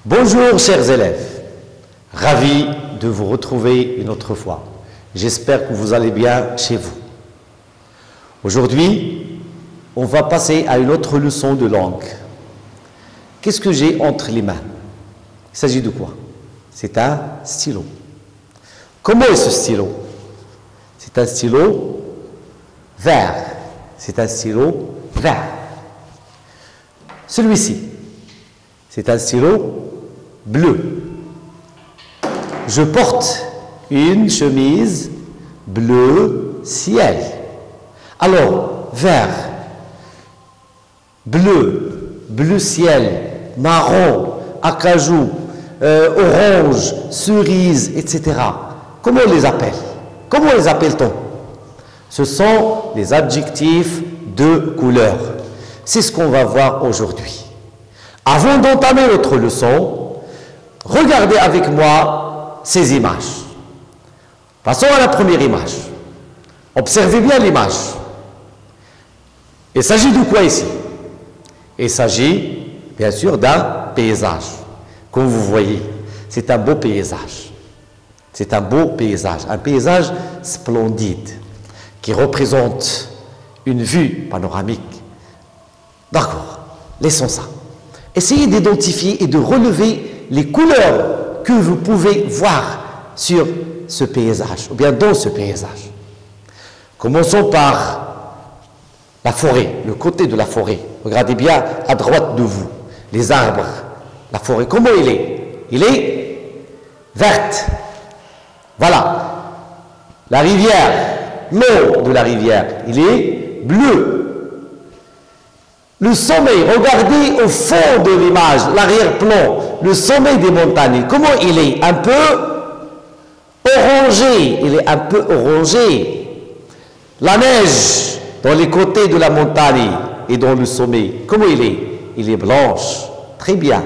Bonjour chers élèves, ravi de vous retrouver une autre fois. J'espère que vous allez bien chez vous. Aujourd'hui, on va passer à une autre leçon de langue. Qu'est-ce que j'ai entre les mains? Il s'agit de quoi? C'est un stylo. Comment est ce stylo? C'est un stylo vert. C'est un stylo vert. Celui-ci, c'est un stylo bleu. Je porte une chemise bleu ciel. Alors, vert, bleu, bleu ciel, marron, acajou, orange, cerise, etc. Comment on les appelle? Comment les appelle-t-on? Ce sont les adjectifs de couleur. C'est ce qu'on va voir aujourd'hui. Avant d'entamer notre leçon, regardez avec moi ces images. Passons à la première image. Observez bien l'image. Il s'agit de quoi ici? Il s'agit bien sûr d'un paysage. Comme vous voyez, c'est un beau paysage. C'est un beau paysage, un paysage splendide qui représente une vue panoramique. D'accord, laissons ça. Essayez d'identifier et de relever les couleurs que vous pouvez voir sur ce paysage, ou bien dans ce paysage. Commençons par la forêt, le côté de la forêt. Regardez bien à droite de vous, les arbres, la forêt. Comment il est? Il est verte. Voilà. La rivière, l'eau de la rivière, il est bleu. Le sommet, regardez au fond de l'image, l'arrière-plan, le sommet des montagnes, comment il est? Un peu orangé, il est un peu orangé. La neige dans les côtés de la montagne et dans le sommet, comment il est? Il est blanche, très bien,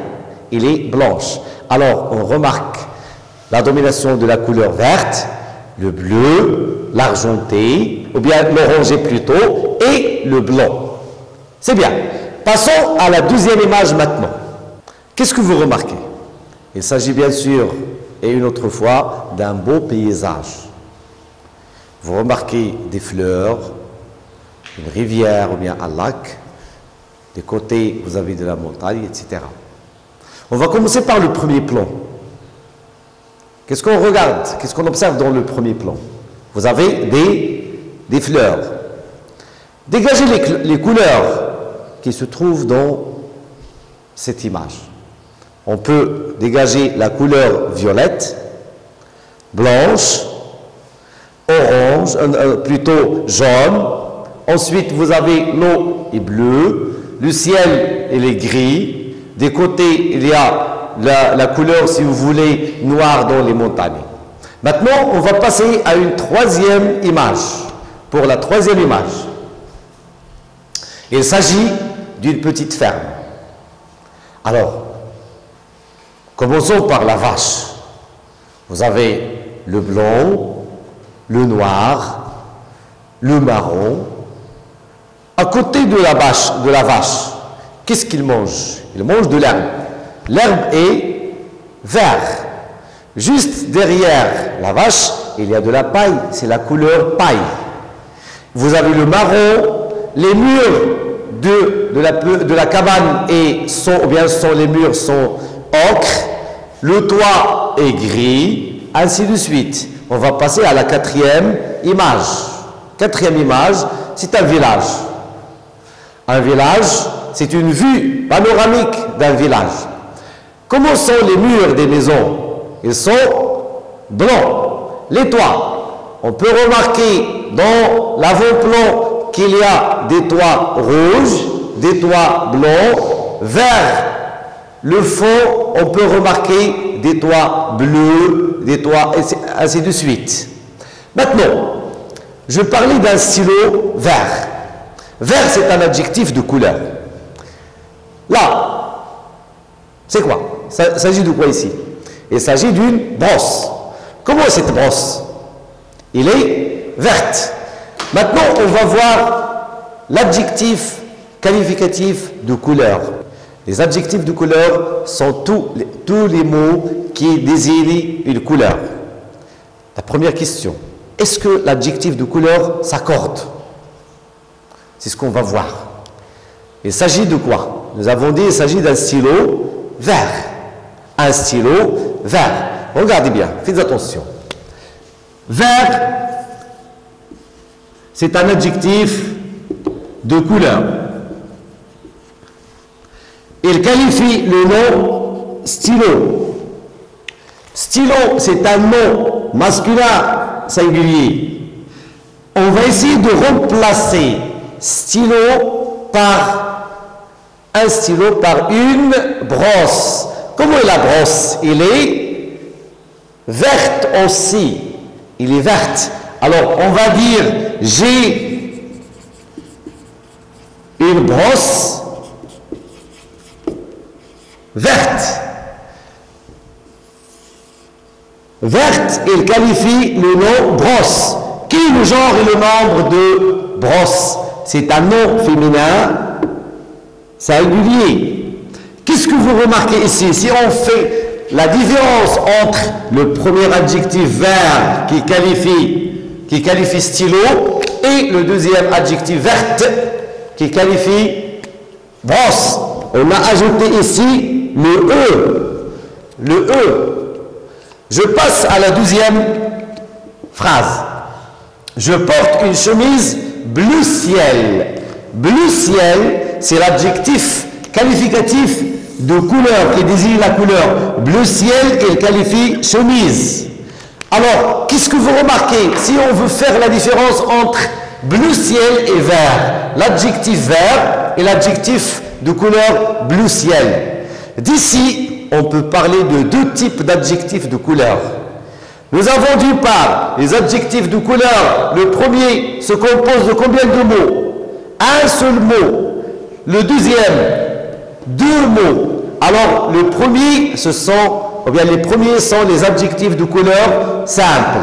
il est blanche. Alors on remarque la domination de la couleur verte, le bleu, l'argenté, ou bien l'orangé plutôt, et le blanc. C'est bien. Passons à la deuxième image maintenant. Qu'est-ce que vous remarquez? Il s'agit bien sûr, et une autre fois, d'un beau paysage. Vous remarquez des fleurs, une rivière ou bien un lac. Des côtés, vous avez de la montagne, etc. On va commencer par le premier plan. Qu'est-ce qu'on regarde? Qu'est-ce qu'on observe dans le premier plan? Vous avez des fleurs. Dégagez les couleurs qui se trouvent dans cette image. On peut dégager la couleur violette, blanche, orange, plutôt jaune. Ensuite, vous avez l'eau est bleue, le ciel il est gris. Des côtés, il y a la couleur, si vous voulez, noire dans les montagnes. Maintenant, on va passer à une troisième image. Pour la troisième image, il s'agit d'une petite ferme. Alors, commençons par la vache. Vous avez le blanc, le noir, le marron. À côté de la vache, qu'est-ce qu'il mange? Il mange de l'herbe. L'herbe est verte. Juste derrière la vache, il y a de la paille. C'est la couleur paille. Vous avez le marron, les murs de la cabane les murs sont ocre, le toit est gris, ainsi de suite. On va passer à la quatrième image. Quatrième image, c'est un village. Un village, c'est une vue panoramique d'un village. Comment sont les murs des maisons? Ils sont blancs. Les toits, on peut remarquer dans l'avant-plan qu'il y a des toits rouges, des toits blancs, vers le fond, on peut remarquer des toits bleus, des toits, ainsi de suite. Maintenant, je parlais d'un stylo vert. Vert, c'est un adjectif de couleur. Là, c'est quoi? Il s'agit de quoi ici? Il s'agit d'une brosse. Comment est cette brosse? Il est verte. Maintenant, on va voir l'adjectif qualificatif de couleur. Les adjectifs de couleur sont tous les mots qui désignent une couleur. La première question, est-ce que l'adjectif de couleur s'accorde? C'est ce qu'on va voir. Il s'agit de quoi? Nous avons dit qu'il s'agit d'un stylo vert. Un stylo vert. Regardez bien, faites attention. Vert, c'est un adjectif de couleur. Il qualifie le nom stylo. Stylo, c'est un nom masculin singulier. On va essayer de remplacer stylo par un stylo par une brosse. Comment est la brosse? Il est verte aussi. Il est verte. Alors, on va dire, j'ai une brosse verte. Verte, il qualifie le nom brosse. Qui est le genre et le nombre de brosse? C'est un nom féminin singulier. Qu'est-ce que vous remarquez ici? Si on fait la différence entre le premier adjectif vert qui qualifie stylo et le deuxième adjectif verte qui qualifie brosse, on a ajouté ici le E. Le E. Je passe à la deuxième phrase. Je porte une chemise bleu ciel. Bleu ciel, c'est l'adjectif qualificatif de couleur qui désigne la couleur. Bleu ciel, il qualifie chemise. Alors, qu'est-ce que vous remarquez? Si on veut faire la différence entre bleu ciel et vert, l'adjectif vert et l'adjectif de couleur bleu ciel. D'ici, on peut parler de deux types d'adjectifs de couleur. Nous avons d'une part les adjectifs de couleur. Le premier se compose de combien de mots? Un seul mot. Le deuxième, deux mots. Alors, le premier, les premiers sont les adjectifs de couleur simples.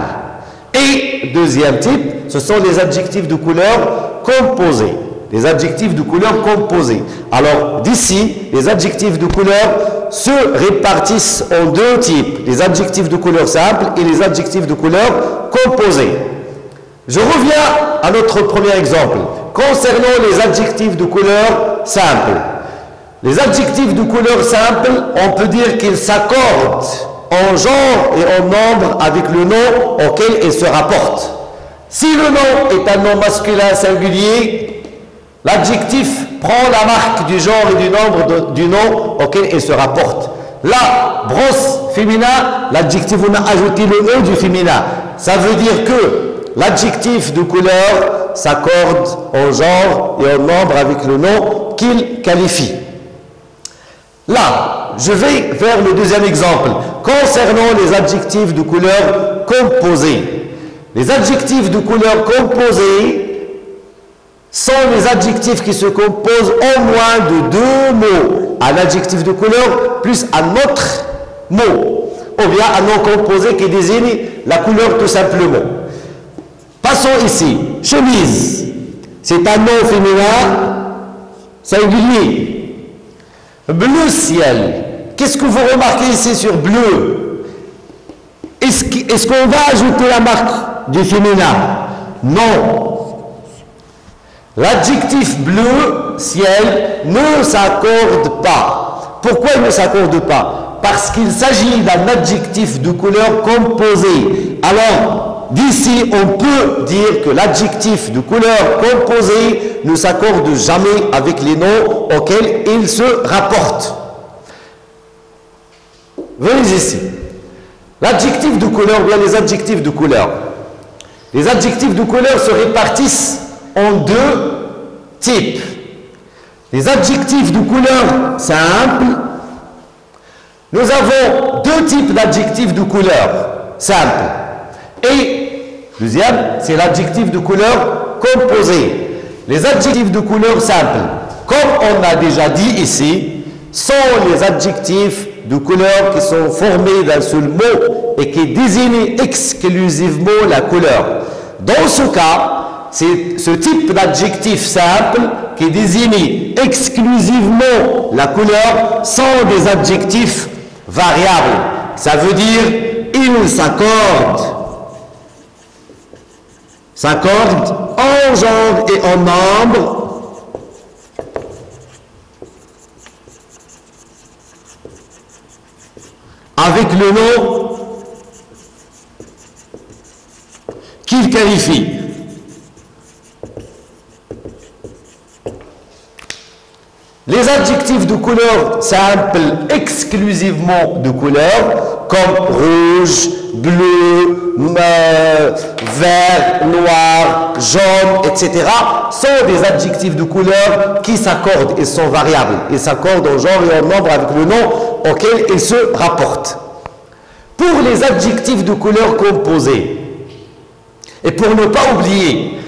Et deuxième type, ce sont les adjectifs de couleur composés. Les adjectifs de couleur composés. Alors, d'ici, les adjectifs de couleur se répartissent en deux types. Les adjectifs de couleur simples et les adjectifs de couleur composés. Je reviens à notre premier exemple. Concernant les adjectifs de couleur simples. Les adjectifs de couleur simple, on peut dire qu'ils s'accordent en genre et en nombre avec le nom auquel ils se rapportent. Si le nom est un nom masculin singulier, l'adjectif prend la marque du genre et du nombre du nom auquel il se rapporte. La brosse féminin, l'adjectif, on a ajouté le E du féminin. Ça veut dire que l'adjectif de couleur s'accorde en genre et en nombre avec le nom qu'il qualifie. Là, je vais vers le deuxième exemple, concernant les adjectifs de couleur composés. Les adjectifs de couleur composés sont les adjectifs qui se composent au moins de deux mots. Un adjectif de couleur plus un autre mot. Ou bien un nom composé qui désigne la couleur tout simplement. Passons ici. Chemise. C'est un nom féminin singulier. Bleu ciel. Qu'est-ce que vous remarquez ici sur bleu? Est-ce qu'on va ajouter la marque du féminin? Non. L'adjectif bleu ciel ne s'accorde pas. Pourquoi il ne s'accorde pas? Parce qu'il s'agit d'un adjectif de couleur composé. Alors, d'ici, on peut dire que l'adjectif de couleur composé ne s'accorde jamais avec les noms auxquels il se rapporte. Venez ici. L'adjectif de couleur, ou bien les adjectifs de couleur. Les adjectifs de couleur se répartissent en deux types. Les adjectifs de couleur simples. Nous avons deux types d'adjectifs de couleur simples. Et deuxième, c'est l'adjectif de couleur composé. Les adjectifs de couleur simples, comme on a déjà dit ici, sont les adjectifs de couleur qui sont formés d'un seul mot et qui désignent exclusivement la couleur. Dans ce cas, c'est ce type d'adjectif simple qui désigne exclusivement la couleur sont des adjectifs variables. Ça veut dire ils s'accordent en genre et en nombre avec le nom qu'ils qualifient. Les adjectifs de couleur simple exclusivement de couleur, comme rouge, bleu, vert, noir, jaune, etc., sont des adjectifs de couleur qui s'accordent et sont variables. Ils s'accordent en genre et en nombre avec le nom auquel ils se rapportent. Pour les adjectifs de couleur composés, et pour ne pas oublier,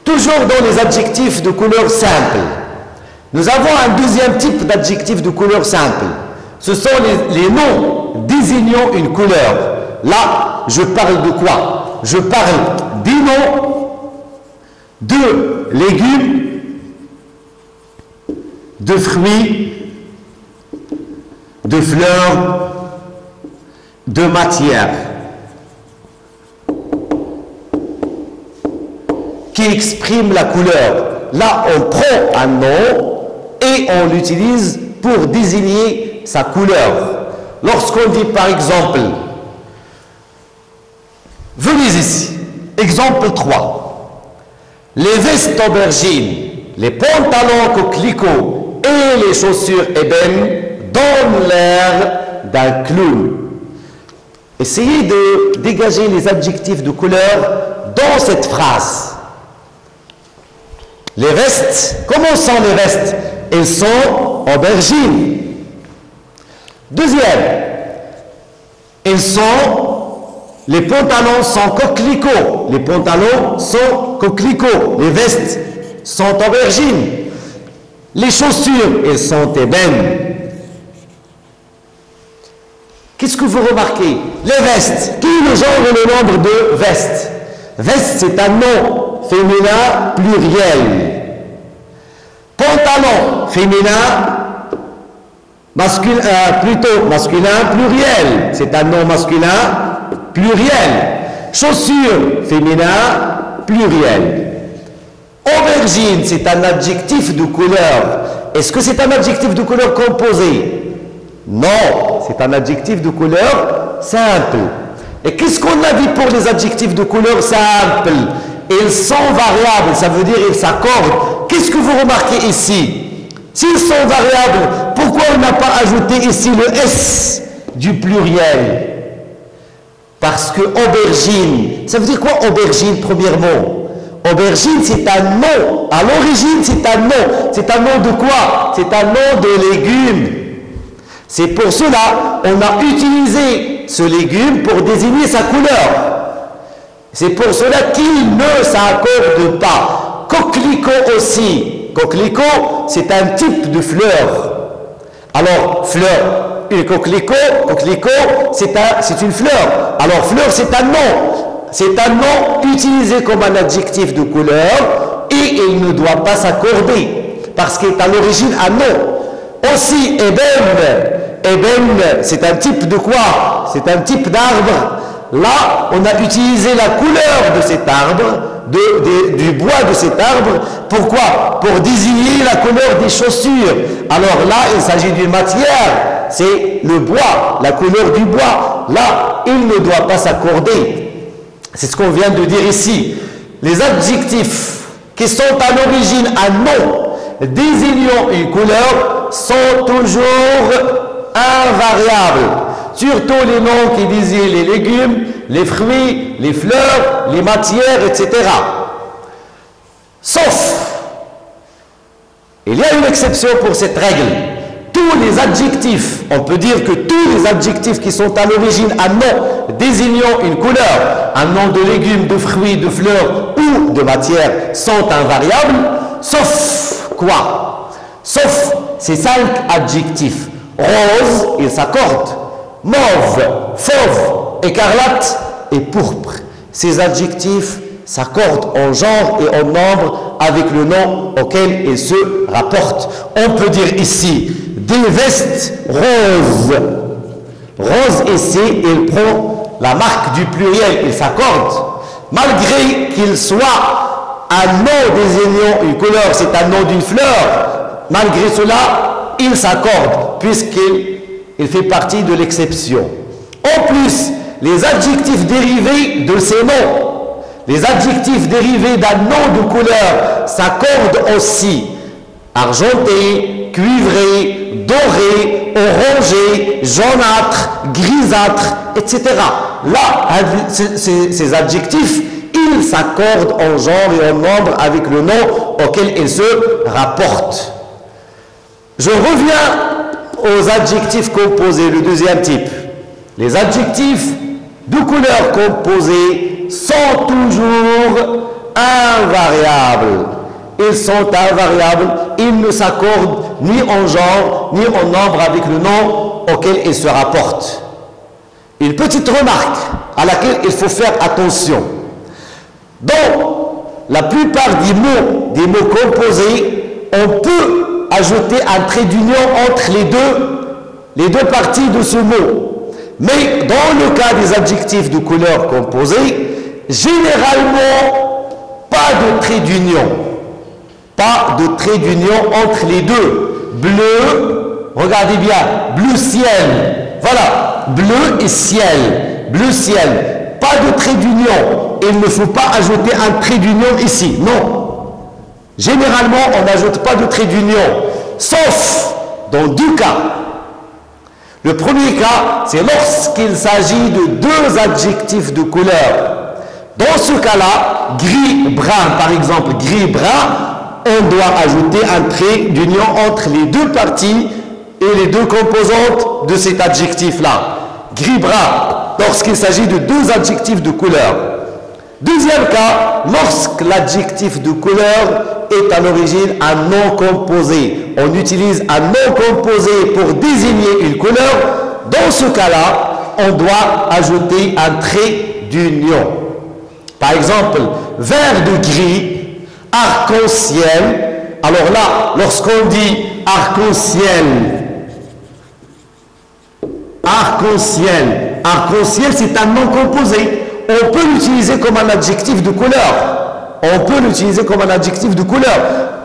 toujours dans les adjectifs de couleur simple, nous avons un deuxième type d'adjectifs de couleur simple. Ce sont les noms désignant une couleur. Là, je parle de quoi? Je parle des noms de légumes, de fruits, de fleurs, de matières qui expriment la couleur. Là, on prend un nom et on l'utilise pour désigner sa couleur. Lorsqu'on dit par exemple, venez ici, exemple 3, les vestes aubergines, les pantalons coquelicots et les chaussures ébène donnent l'air d'un clown. Essayez de dégager les adjectifs de couleur dans cette phrase. Les vestes, comment sont les vestes? Elles sont aubergines. Deuxième, les pantalons sont coquelicots. Les pantalons sont coquelicots. Les vestes sont aubergines. Les chaussures, elles sont ébènes. Qu'est-ce que vous remarquez? Les vestes. Qui est le genre et le nombre de vestes? Veste, c'est un nom féminin pluriel. Pantalon féminin, plutôt masculin pluriel. C'est un nom masculin pluriel. Chaussures féminin pluriel. Aubergine, c'est un adjectif de couleur. Est-ce que c'est un adjectif de couleur composé? Non, c'est un adjectif de couleur simple. Et qu'est-ce qu'on a dit pour les adjectifs de couleur simple? Ils sont variables, ça veut dire ils s'accordent. Qu'est-ce que vous remarquez ici? S'ils sont variables, pourquoi on n'a pas ajouté ici le S du pluriel? Parce que aubergine, ça veut dire quoi aubergine premièrement? Aubergine, c'est un nom. À l'origine, c'est un nom. C'est un nom de quoi? C'est un nom de légume. C'est pour cela qu'on a utilisé ce légume pour désigner sa couleur. C'est pour cela qu'il ne s'accorde pas. Coquelicot aussi. Coquelicot, c'est un type de fleur. Alors, fleur, une coquelicot, c'est une fleur. Alors, fleur, c'est un nom. C'est un nom utilisé comme un adjectif de couleur et il ne doit pas s'accorder parce qu'il est à l'origine un nom. Aussi, ébène, c'est un type de quoi? C'est un type d'arbre. Là, on a utilisé la couleur de cet arbre, du bois de cet arbre. Pourquoi? Pour désigner la couleur des chaussures. Alors là, il s'agit d'une matière. C'est le bois, la couleur du bois. Là, il ne doit pas s'accorder. C'est ce qu'on vient de dire ici. Les adjectifs qui sont à l'origine un nom désignant une couleur sont toujours invariables. Surtout les noms qui désignent les légumes, les fruits, les fleurs, les matières, etc. Sauf, il y a une exception pour cette règle. Tous les adjectifs, on peut dire que tous les adjectifs qui sont à l'origine un nom désignant une couleur, un nom de légumes, de fruits, de fleurs ou de matière sont invariables, sauf quoi? Sauf ces 5 adjectifs. Rose, ils s'accordent. Mauve, fauve, écarlate et pourpre. Ces adjectifs s'accordent en genre et en nombre avec le nom auquel ils se rapportent. On peut dire ici des vestes roses. Rose ici, il prend la marque du pluriel, il s'accorde. Malgré qu'il soit un nom désignant une couleur, c'est un nom d'une fleur, malgré cela, il s'accorde, puisqu'il fait partie de l'exception. En plus, les adjectifs dérivés de ces noms, les adjectifs dérivés d'un nom de couleur s'accordent aussi. Argenté, cuivré, doré, orangé, jaunâtre, grisâtre, etc. Là, ces adjectifs, ils s'accordent en genre et en nombre avec le nom auquel ils se rapportent. Je reviens aux adjectifs composés, le deuxième type. Les adjectifs de couleur composée sont toujours invariables. Ils sont invariables, ils ne s'accordent ni en genre, ni en nombre avec le nom auquel ils se rapportent. Une petite remarque à laquelle il faut faire attention. Dans la plupart des mots composés, on peut ajouter un trait d'union entre les deux parties de ce mot. Mais dans le cas des adjectifs de couleur composés, généralement, pas de trait d'union. Pas de trait d'union entre les deux. Bleu, regardez bien, bleu ciel. Voilà, bleu et ciel. Bleu ciel. Pas de trait d'union. Il ne faut pas ajouter un trait d'union ici. Non. Généralement, on n'ajoute pas de trait d'union. Sauf dans deux cas. Le premier cas, c'est lorsqu'il s'agit de deux adjectifs de couleur. Dans ce cas-là, gris-brun, par exemple, gris-brun, on doit ajouter un trait d'union entre les deux parties et les deux composantes de cet adjectif-là. Gris-brun, lorsqu'il s'agit de deux adjectifs de couleur. Deuxième cas, lorsque l'adjectif de couleur est à l'origine un nom composé. On utilise un nom composé pour désigner une couleur. Dans ce cas-là, on doit ajouter un trait d'union. Par exemple, vert de gris, arc-en-ciel. Alors là, lorsqu'on dit arc-en-ciel, arc-en-ciel, arc-en-ciel, c'est un nom composé. On peut l'utiliser comme un adjectif de couleur. On peut l'utiliser comme un adjectif de couleur.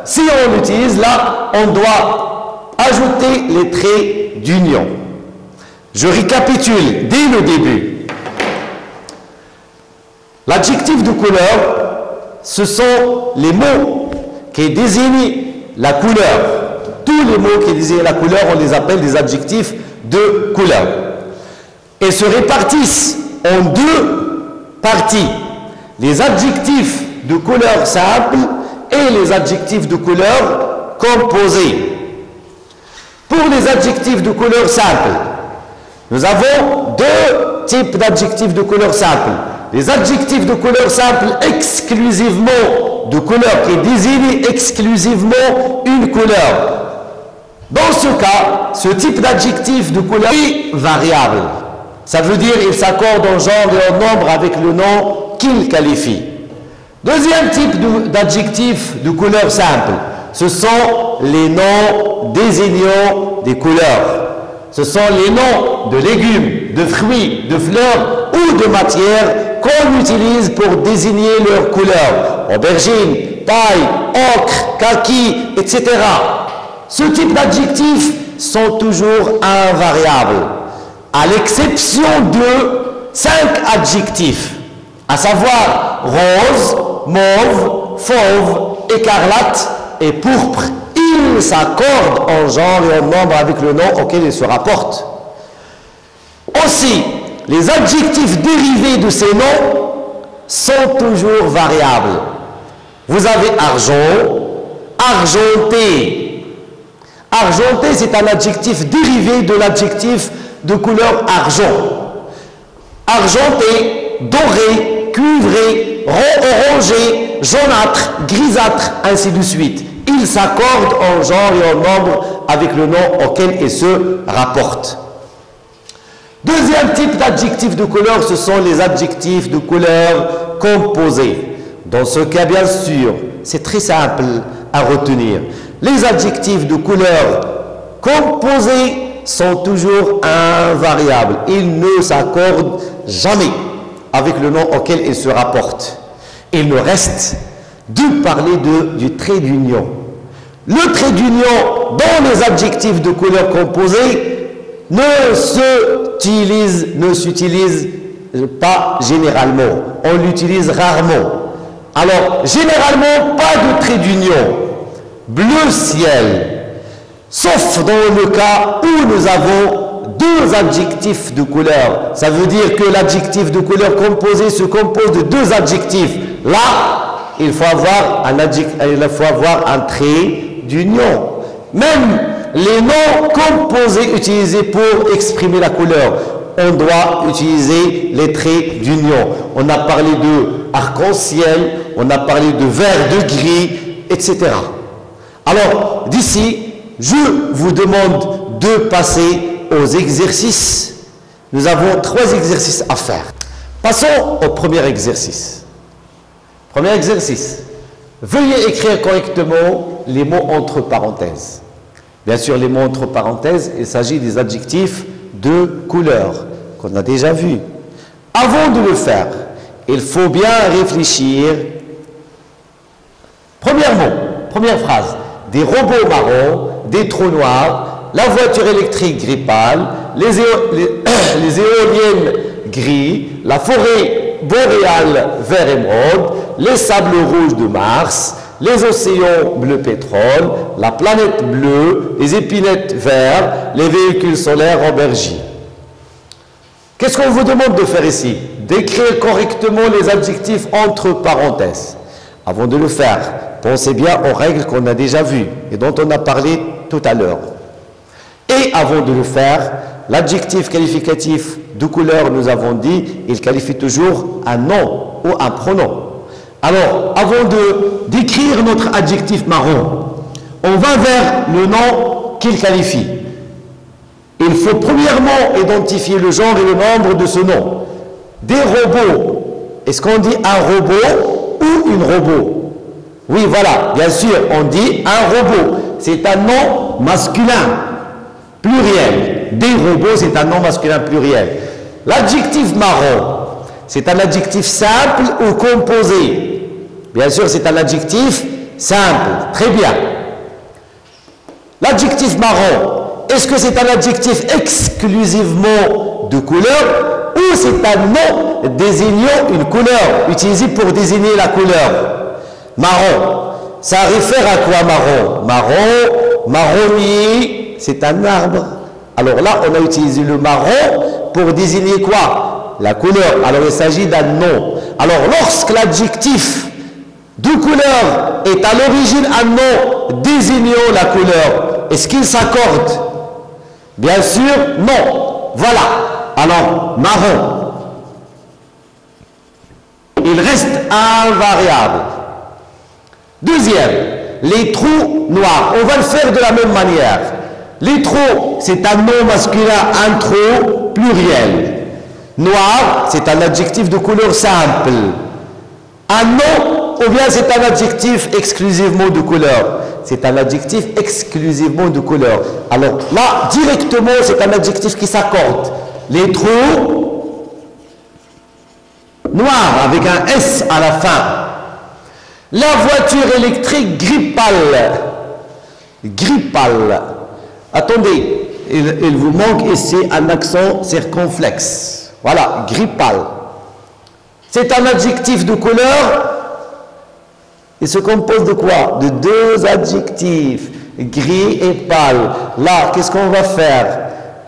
Si on l'utilise là, on doit ajouter les traits d'union. Je récapitule dès le début. L'adjectif de couleur, ce sont les mots qui désignent la couleur. Tous les mots qui désignent la couleur, on les appelle des adjectifs de couleur. Ils se répartissent en deux parties. Les adjectifs de couleur simple et les adjectifs de couleur composés. Pour les adjectifs de couleur simple, nous avons deux types d'adjectifs de couleur simple. Les adjectifs de couleur simple exclusivement de couleur, qui désignent exclusivement une couleur. Dans ce cas, ce type d'adjectif de couleur est variable. Ça veut dire qu'il s'accorde en genre et en nombre avec le nom qu'il qualifie. Deuxième type d'adjectif de couleur simple, ce sont les noms désignant des couleurs. Ce sont les noms de légumes, de fruits, de fleurs ou de matières qu'on utilise pour désigner leurs couleurs. Aubergine, paille, ocre, kaki, etc. Ce type d'adjectifs sont toujours invariables, à l'exception de 5 adjectifs, à savoir rose, mauve, fauve, écarlate et pourpre. Ils s'accordent en genre et en nombre avec le nom auquel ils se rapportent. Aussi, les adjectifs dérivés de ces noms sont toujours variables. Vous avez argent, argenté. Argenté, c'est un adjectif dérivé de l'adjectif de couleur argent. Argenté, doré, cuivré, orangé, jaunâtre, grisâtre, ainsi de suite. Ils s'accordent en genre et en nombre avec le nom auquel ils se rapportent. Deuxième type d'adjectifs de couleur, ce sont les adjectifs de couleur composés. Dans ce cas, bien sûr, c'est très simple à retenir. Les adjectifs de couleur composée sont toujours invariables. Ils ne s'accordent jamais avec le nom auquel ils se rapportent. Il nous reste de parler du trait d'union. Le trait d'union dans les adjectifs de couleur composée ne s'utilise pas généralement. On l'utilise rarement. Alors, généralement, pas de trait d'union. Bleu ciel. Sauf dans le cas où nous avons deux adjectifs de couleur. Ça veut dire que l'adjectif de couleur composé se compose de deux adjectifs. Là, il faut avoir un trait d'union. Même les noms composés utilisés pour exprimer la couleur, on doit utiliser les traits d'union. On a parlé de arc-en-ciel, on a parlé de vert, de gris, etc. Alors, d'ici, je vous demande de passer aux exercices. Nous avons 3 exercices à faire. Passons au premier exercice. Premier exercice. Veuillez écrire correctement les mots entre parenthèses. Bien sûr, les mots entre parenthèses, il s'agit des adjectifs de couleur qu'on a déjà vus. Avant de le faire, il faut bien réfléchir. Premièrement, première phrase, des robots marrons, des trous noirs, la voiture électrique gris pâle, les éoliennes gris, la forêt boréale vert émeraude, les sables rouges de Mars, les océans bleu pétrole, la planète bleue, les épinettes verts, les véhicules solaires en bergie. Qu'est-ce qu'on vous demande de faire ici? D'écrire correctement les adjectifs entre parenthèses. Avant de le faire, pensez bien aux règles qu'on a déjà vues et dont on a parlé tout à l'heure. Et avant de le faire, l'adjectif qualificatif de couleur, nous avons dit, il qualifie toujours un nom ou un pronom. Alors, avant d'écrire notre adjectif marron, on va vers le nom qu'il qualifie. Il faut premièrement identifier le genre et le nombre de ce nom. Des robots, est-ce qu'on dit un robot ou une robot? Oui, voilà, bien sûr, on dit un robot. C'est un nom masculin, pluriel. Des robots, c'est un nom masculin pluriel. L'adjectif marron, c'est un adjectif simple ou composé? Bien sûr, c'est un adjectif simple. Très bien. L'adjectif marron, est-ce que c'est un adjectif exclusivement de couleur ou c'est un nom désignant une couleur, utilisé pour désigner la couleur? Marron, ça réfère à quoi marron? Marron, marronnier, c'est un arbre. Alors là, on a utilisé le marron pour désigner quoi? La couleur. Alors il s'agit d'un nom. Alors lorsque l'adjectif de couleur est à l'origine un nom désignant la couleur, est-ce qu'il s'accorde? Bien sûr, non. Voilà. Alors, marron. Il reste invariable. Deuxième, les trous noirs. On va le faire de la même manière. Les trous, c'est un nom masculin, un trou pluriel. Noir, c'est un adjectif de couleur simple. Un nom, ou bien c'est un adjectif exclusivement de couleur? C'est un adjectif exclusivement de couleur. Alors là, directement, c'est un adjectif qui s'accorde. Les trous noirs avec un S à la fin. La voiture électrique gris pâle. Gris pâle. Attendez, il vous manque ici un accent circonflexe. Voilà, gris pâle. C'est un adjectif de couleur. Il se compose de quoi? De 2 adjectifs, gris et pâle. Là, qu'est-ce qu'on va faire?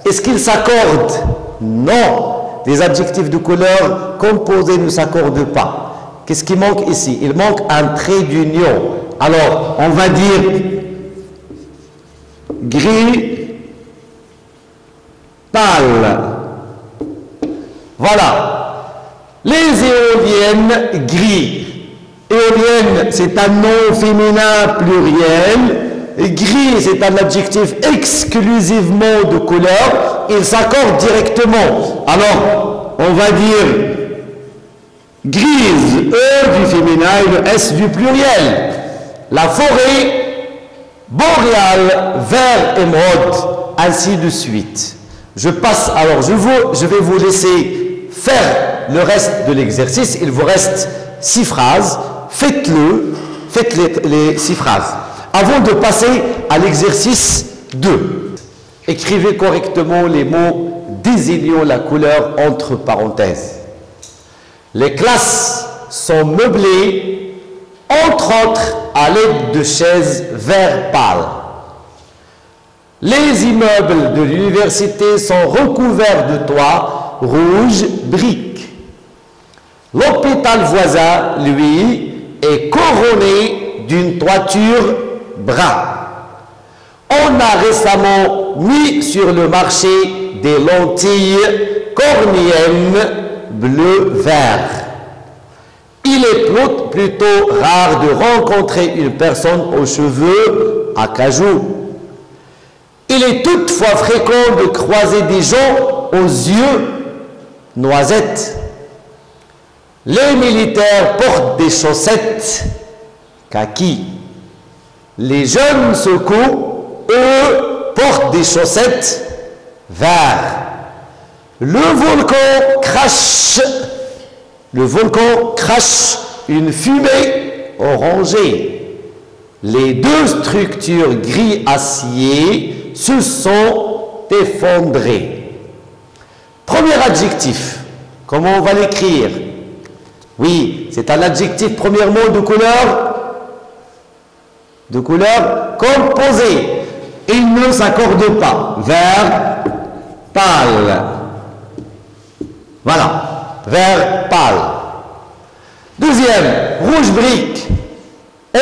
Est-ce qu'ils s'accordent? Non. Les adjectifs de couleur composés ne s'accordent pas. Qu'est-ce qui manque ici? Il manque un trait d'union. Alors, on va dire gris, pâle. Voilà. Les éoliennes gris. Éolienne, c'est un nom féminin pluriel. Gris, c'est un adjectif exclusivement de couleur. Il s'accorde directement. Alors, on va dire Grise, E du féminin et le S du pluriel. La forêt, boréale, vert, émeraude, ainsi de suite. Je passe, alors je vais vous laisser faire le reste de l'exercice. Il vous reste 6 phrases. Faites les 6 phrases. Avant de passer à l'exercice 2, écrivez correctement les mots désignant la couleur entre parenthèses. Les classes sont meublées, entre autres, à l'aide de chaises vert pâle. Les immeubles de l'université sont recouverts de toits rouge brique. L'hôpital voisin, lui, est couronné d'une toiture brun. On a récemment mis sur le marché des lentilles cornéennes bleu-vert. Il est plutôt rare de rencontrer une personne aux cheveux acajou. Il est toutefois fréquent de croiser des gens aux yeux noisettes. Les militaires portent des chaussettes kaki. Les jeunes secours, eux, portent des chaussettes verts. Le volcan crache une fumée orangée. Les deux structures gris acier se sont effondrées. Premier adjectif, comment on va l'écrire? Oui, c'est un adjectif premièrement de couleur composée. Il ne s'accorde pas. Vert pâle. Voilà, vert pâle. Deuxième, rouge brique.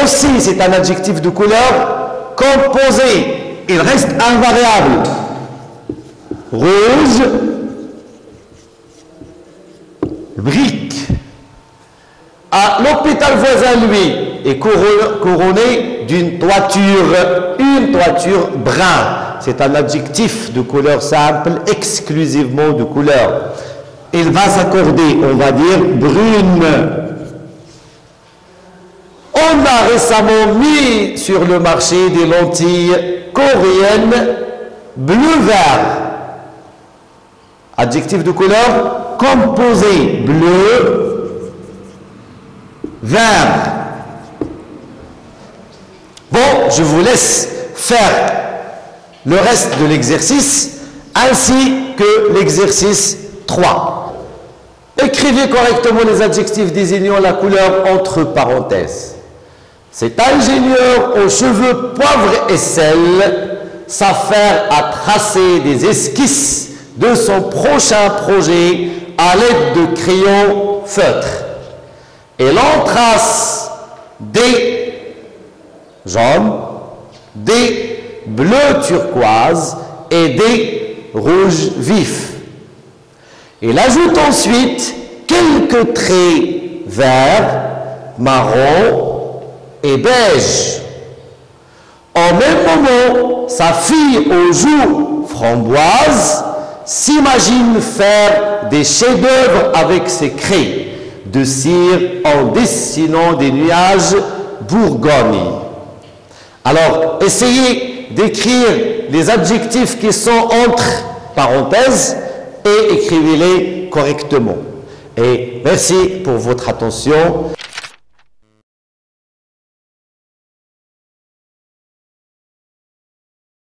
Aussi, c'est un adjectif de couleur composée. Il reste invariable. Rouge brique. À l'hôpital voisin, lui, est couronné d'une toiture, une toiture brun. C'est un adjectif de couleur simple, exclusivement de couleur. Il va s'accorder, on va dire, brune. On a récemment mis sur le marché des lentilles coréennes bleu-vert. Adjectif de couleur composé, bleu, vert. Bon, je vous laisse faire le reste de l'exercice ainsi que l'exercice 3. Écrivez correctement les adjectifs désignant la couleur entre parenthèses. Cet ingénieur aux cheveux poivre et sel s'affaire à tracer des esquisses de son prochain projet à l'aide de crayons feutres. Et l'on trace des jaunes, des bleus turquoise et des rouges vifs. Il ajoute ensuite quelques traits verts, marron et beige. En même moment, sa fille aux joues framboises s'imagine faire des chefs-d'œuvre avec ses craies de cire en dessinant des nuages bourgogne. Alors, essayez d'écrire les adjectifs qui sont entre parenthèses et écrivez-les correctement. Et merci pour votre attention.